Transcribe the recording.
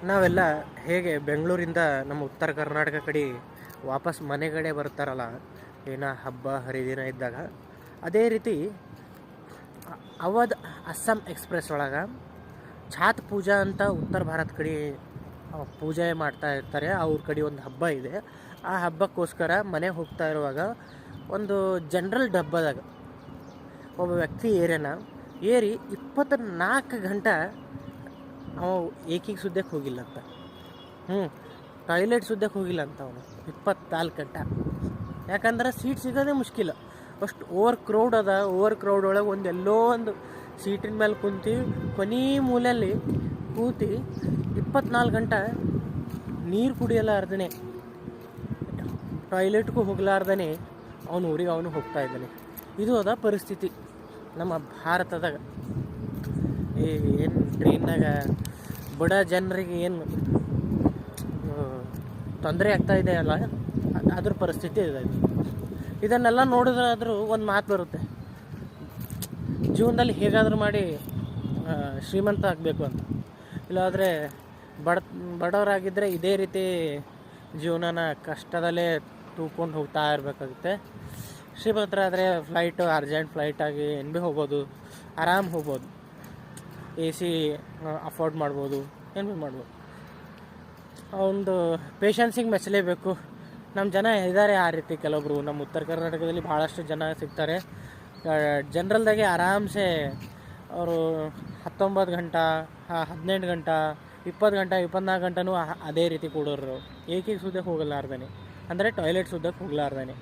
ನಾವೆಲ್ಲ ಹೇಗೆ ಬೆಂಗಳೂರಿಂದ ನಮ್ಮ ಉತ್ತರ ಕರ್ನಾಟಕ ಕಡೆ ವಾಪಸ್ ಮನೆ ಕಡೆ ಬರ್ತಾರಲ್ಲ, ಏನೋ ಹಬ್ಬ ಹರಿದಿನ ಇದ್ದಾಗ, ಅದೇ ರೀತಿ ಅವಧ್ ಅಸ್ಸಾಂ ಎಕ್ಸ್‌ಪ್ರೆಸ್ ಒಳಗೆ ಛಾತ್ ಪೂಜಾ ಅಂತ ಉತ್ತರ ಭಾರತ ಕಡೆ ಪೂಜೆ ಮಾಡ್ತಾ ಇರ್ತಾರೆ. ಅವ್ರ ಕಡೆ ಒಂದು ಹಬ್ಬ ಇದೆ. ಆ ಹಬ್ಬಕ್ಕೋಸ್ಕರ ಮನೆಗೆ ಹೋಗ್ತಾ ಇರುವಾಗ ಒಂದು ಜನರಲ್ ಡಬ್ಬದಾಗ ಒಬ್ಬ ವ್ಯಕ್ತಿ ಏರಿ 24 ಗಂಟೆ ಅವ ಏಕಿಗೆ ಸುದ್ದಕ್ಕೆ ಹೋಗಿಲ್ಲ ಅಂತ. ಟಾಯ್ಲೆಟ್ ಸುದ್ದಕ್ಕೆ ಹೋಗಿಲ್ಲ ಅಂತ ಅವನು 24 ಗಂಟೆ. ಯಾಕಂದ್ರೆ ಸೀಟ್ ಸಿಗೋದೇ ಮುಷ್ಕಿಲ್ಲ, ಅಷ್ಟು ಓವರ್ ಕ್ರೌಡ್ ಅದ. ಓವರ್ ಕ್ರೌಡ್ ಒಳಗೆ ಎಲ್ಲೋ ಒಂದು ಸೀಟಿನ ಮೇಲೆ ಕುಂತು ಕೊನೆ ಮೂಲೆಯಲ್ಲಿ ಕೂತಿ 24 ಗಂಟೆ ನೀರು ಕುಡಿಯಲಾರ್ದೇ, ಟಾಯ್ಲೆಟ್ಗೂ ಹೋಗ್ಲಾರ್ದೇ ಅವನು ಊರಿಗೆ ಅವನು ಹೋಗ್ತಾ ಇದ್ದಾನೆ. ಇದು ಅದ ಪರಿಸ್ಥಿತಿ ನಮ್ಮ ಭಾರತದಾಗ. ಏನು ಟ್ರೈನ್ನಾಗ ಬಡ ಜನರಿಗೆ ಏನು ತೊಂದರೆ ಆಗ್ತಾ ಇದೆ ಅಲ್ಲ, ಅದ್ರ ಪರಿಸ್ಥಿತಿ ಇದೆ. ಇದನ್ನೆಲ್ಲ ನೋಡಿದ್ರಾದ್ರೂ ಒಂದು ಮಾತು ಬರುತ್ತೆ, ಜೀವನದಲ್ಲಿ ಹೇಗಾದರೂ ಮಾಡಿ ಶ್ರೀಮಂತ ಆಗಬೇಕು ಅಂತ. ಇಲ್ಲಾದರೆ ಬಡವರಾಗಿದ್ದರೆ ಇದೇ ರೀತಿ ಜೀವನನ ಕಷ್ಟದಲ್ಲೇ ತೂಕೊಂಡು ಹೋಗ್ತಾ ಇರಬೇಕಾಗುತ್ತೆ. ಶ್ರೀಮಂತರಾದರೆ ಫ್ಲೈಟು ಅರ್ಜೆಂಟ್ ಫ್ಲೈಟಾಗಿ ಏನು ಭೀ ಹೋಗ್ಬೋದು, ಆರಾಮ್ ಹೋಗ್ಬೋದು, AC ಅಫೋರ್ಡ್ ಮಾಡ್ಬೋದು, ಏನು ಭೀ ಮಾಡ್ಬೋದು. ಒಂದು ಪೇಷನ್ಸಿಗೆ ಮೆಚ್ಚಲೇಬೇಕು. ನಮ್ಮ ಜನ ಇದ್ದಾರೆ ಆ ರೀತಿ. ಕೆಲವೊಬ್ಬರು ನಮ್ಮ ಉತ್ತರ ಕರ್ನಾಟಕದಲ್ಲಿ ಭಾಳಷ್ಟು ಜನ ಸಿಗ್ತಾರೆ. ಜನರಲ್ದಾಗೆ ಆರಾಮ್ಸೆ ಅವರು 19 ಗಂಟೆ, 18 ಗಂಟೆ, 20 ಗಂಟೆ, 24 ಗಂಟೆನೂ ಅದೇ ರೀತಿ ಕೂಡೋರು. ಏಕಿಗೆ ಸುದ್ದಕ್ಕೆ ಹೋಗಲಾರ್ದೇ, ಅಂದರೆ ಟಾಯ್ಲೆಟ್ ಸುದ್ದಕ್ಕೆ ಹೋಗಲಾರ್ದೇ.